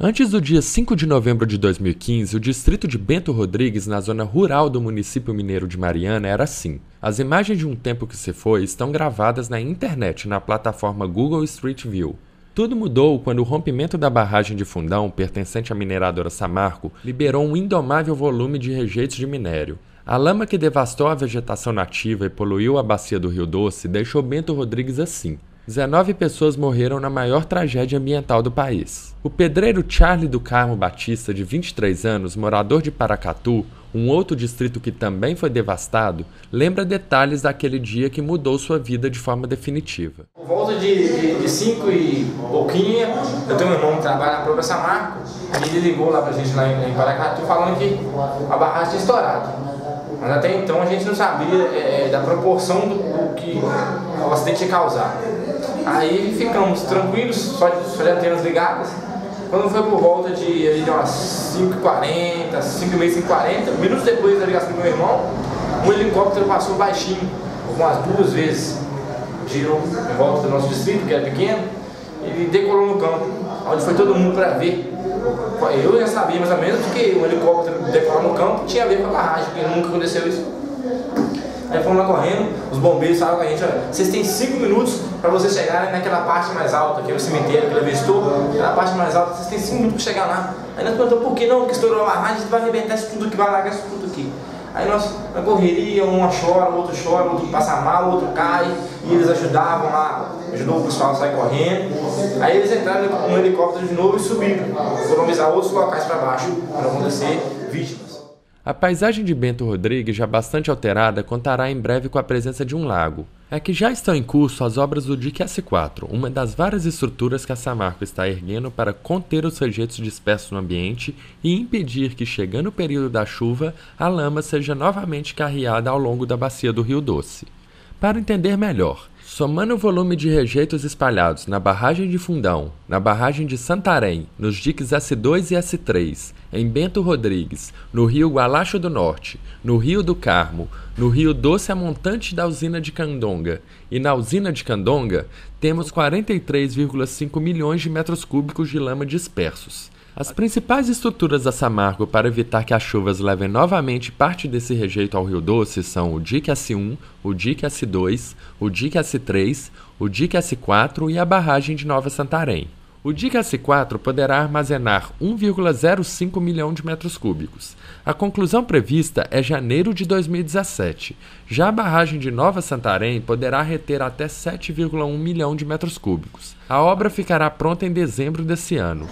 Antes do dia 5 de novembro de 2015, o distrito de Bento Rodrigues, na zona rural do município mineiro de Mariana, era assim. As imagens de um tempo que se foi estão gravadas na internet, na plataforma Google Street View. Tudo mudou quando o rompimento da barragem de Fundão, pertencente à mineradora Samarco, liberou um indomável volume de rejeitos de minério. A lama que devastou a vegetação nativa e poluiu a bacia do Rio Doce deixou Bento Rodrigues assim. 19 pessoas morreram na maior tragédia ambiental do país. O pedreiro Charlie do Carmo Batista, de 23 anos, morador de Paracatu, um outro distrito que também foi devastado, lembra detalhes daquele dia que mudou sua vida de forma definitiva. Por volta de 5 e pouquinho, eu tenho um irmão que trabalha na própria Samarco e ele ligou lá pra gente lá em Paracatu falando que a barragem tinha estourado. Mas até então a gente não sabia da proporção do que o acidente ia causar. Aí ficamos tranquilos, só de antenas ligadas. Quando foi por volta de umas 5h40, 5h30, 5h40, minutos depois da ligação do meu irmão, um helicóptero passou baixinho, umas 2 vezes. Girou em volta do nosso distrito, que era pequeno, e decolou no campo, onde foi todo mundo para ver. Eu já sabia mais ou menos que um helicóptero decolar no campo tinha a ver com a barragem, porque nunca aconteceu isso. Aí fomos lá correndo, os bombeiros falaram com a gente: olha, vocês têm 5 minutos para vocês chegarem naquela parte mais alta, que é o cemitério, que ele avistou, aquela parte mais alta, vocês têm 5 minutos para chegar lá. Aí nós perguntamos por que não, porque estourou a barragem, a gente vai arrebentar isso tudo aqui, vai largar isso tudo aqui. Aí nós, na correria, um chora, o outro passa mal, o outro cai, e eles ajudavam lá, ajudou o pessoal a sair correndo. Aí eles entraram no helicóptero de novo e subiram, foram avisar outros locais para baixo, para não acontecer vítimas. A paisagem de Bento Rodrigues, já bastante alterada, contará em breve com a presença de um lago. É que já estão em curso as obras do dique S4, uma das várias estruturas que a Samarco está erguendo para conter os rejeitos dispersos no ambiente e impedir que, chegando o período da chuva, a lama seja novamente carreada ao longo da bacia do Rio Doce. Para entender melhor, somando o volume de rejeitos espalhados na barragem de Fundão, na barragem de Santarém, nos diques S2 e S3, em Bento Rodrigues, no rio Gualacho do Norte, no Rio do Carmo, no Rio Doce a montante da usina de Candonga e na usina de Candonga, temos 43,5 milhões de metros cúbicos de lama dispersos. As principais estruturas da Samarco para evitar que as chuvas levem novamente parte desse rejeito ao Rio Doce são o dique S1, o dique S2, o dique S3, o dique S4 e a barragem de Nova Santarém. O dique S4 poderá armazenar 1,05 milhão de metros cúbicos. A conclusão prevista é janeiro de 2017. Já a barragem de Nova Santarém poderá reter até 7,1 milhão de metros cúbicos. A obra ficará pronta em dezembro desse ano.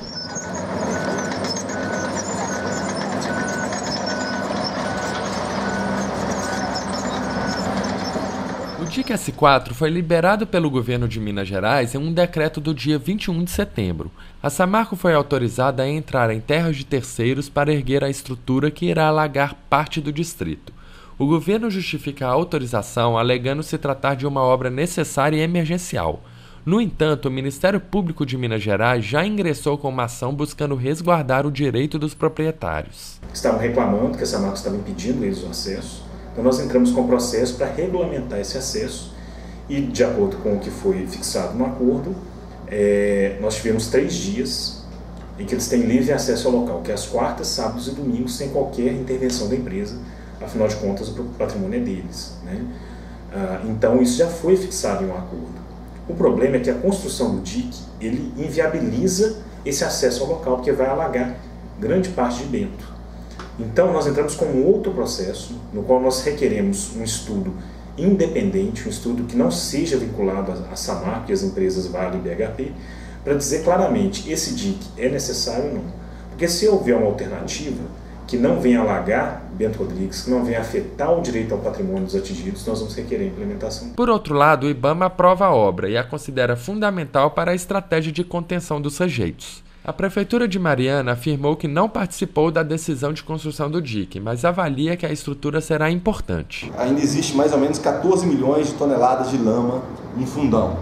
O dique S4 foi liberado pelo governo de Minas Gerais em um decreto do dia 21 de setembro. A Samarco foi autorizada a entrar em terras de terceiros para erguer a estrutura que irá alagar parte do distrito. O governo justifica a autorização alegando se tratar de uma obra necessária e emergencial. No entanto, o Ministério Público de Minas Gerais já ingressou com uma ação buscando resguardar o direito dos proprietários. Estavam reclamando que a Samarco estava impedindo eles o acesso. Então nós entramos com o processo para regulamentar esse acesso e, de acordo com o que foi fixado no acordo, nós tivemos 3 dias em que eles têm livre acesso ao local, que é às quartas, sábados e domingos, sem qualquer intervenção da empresa, afinal de contas o patrimônio é deles, né? Então isso já foi fixado em um acordo. O problema é que a construção do dique, ele inviabiliza esse acesso ao local, porque vai alagar grande parte de Bento. Então, nós entramos com um outro processo, no qual nós requeremos um estudo independente, um estudo que não seja vinculado à Samarco e às empresas Vale e BHP, para dizer claramente esse dique é necessário ou não. Porque se houver uma alternativa que não venha alagar Bento Rodrigues, que não venha afetar o direito ao patrimônio dos atingidos, nós vamos requerer a implementação. Por outro lado, o IBAMA aprova a obra e a considera fundamental para a estratégia de contenção dos rejeitos. A Prefeitura de Mariana afirmou que não participou da decisão de construção do dique, mas avalia que a estrutura será importante. Ainda existe mais ou menos 14 milhões de toneladas de lama em Fundão.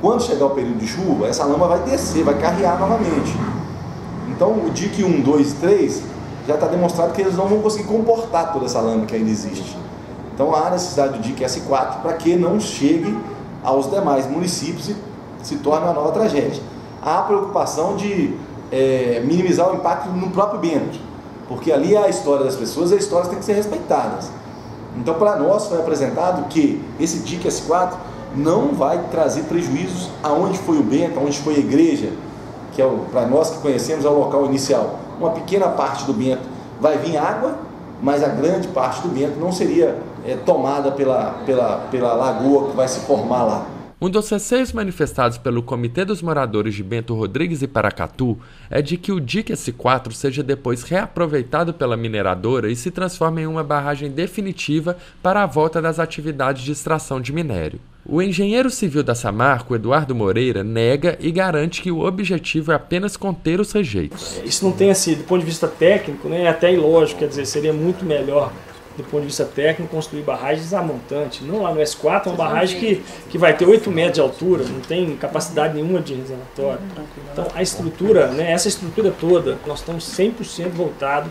Quando chegar o período de chuva, essa lama vai descer, vai carrear novamente. Então o dique 1, 2 e 3 já está demonstrado que eles não vão conseguir comportar toda essa lama que ainda existe. Então há necessidade do dique S4 para que não chegue aos demais municípios e se torne uma nova tragédia. Há a preocupação de minimizar o impacto no próprio Bento, porque ali é a história das pessoas e as histórias têm que ser respeitadas. Então, para nós foi apresentado que esse DIC S4 não vai trazer prejuízos aonde foi o Bento, aonde foi a igreja, que para nós que conhecemos é o local inicial. Uma pequena parte do Bento vai vir água, mas a grande parte do Bento não seria tomada pela lagoa que vai se formar lá. Um dos receios manifestados pelo Comitê dos Moradores de Bento Rodrigues e Paracatu é de que o DIC S4 seja depois reaproveitado pela mineradora e se transforme em uma barragem definitiva para a volta das atividades de extração de minério. O engenheiro civil da Samarco, Eduardo Moreira, nega e garante que o objetivo é apenas conter os rejeitos. Isso não tem assim, do ponto de vista técnico, né, é até ilógico, quer dizer, seria muito melhor do ponto de vista técnico, construir barragens a montante. Não lá no S4, é uma barragem que vai ter 8 metros de altura, não tem capacidade nenhuma de reservatório. Então, a estrutura, né, essa estrutura toda, nós estamos 100% voltados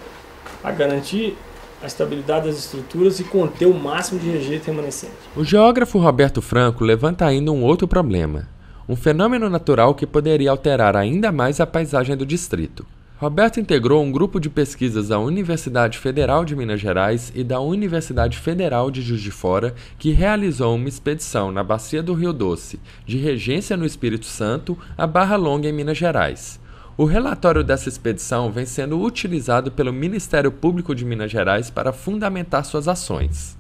a garantir a estabilidade das estruturas e conter o máximo de rejeito remanescente. O geógrafo Roberto Franco levanta ainda um outro problema, um fenômeno natural que poderia alterar ainda mais a paisagem do distrito. Roberto integrou um grupo de pesquisas da Universidade Federal de Minas Gerais e da Universidade Federal de Juiz de Fora, que realizou uma expedição na Bacia do Rio Doce, de Regência no Espírito Santo a Barra Longa em Minas Gerais. O relatório dessa expedição vem sendo utilizado pelo Ministério Público de Minas Gerais para fundamentar suas ações.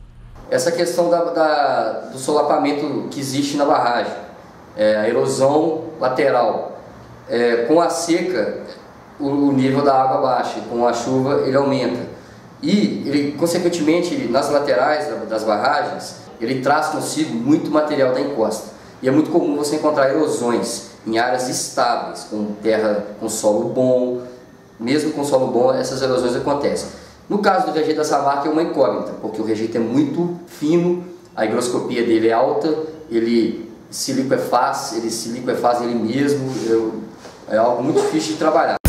Essa questão do solapamento que existe na barragem, a erosão lateral, com a seca, o nível da água baixa, com a chuva ele aumenta. E, ele, consequentemente, nas laterais das barragens, ele traz consigo muito material da encosta. E é muito comum você encontrar erosões em áreas estáveis, com terra com solo bom. Mesmo com solo bom, essas erosões acontecem. No caso do rejeito da Samarco é uma incógnita, porque o rejeito é muito fino, a higroscopia dele é alta, ele se liquefaz ele mesmo, é algo muito difícil de trabalhar.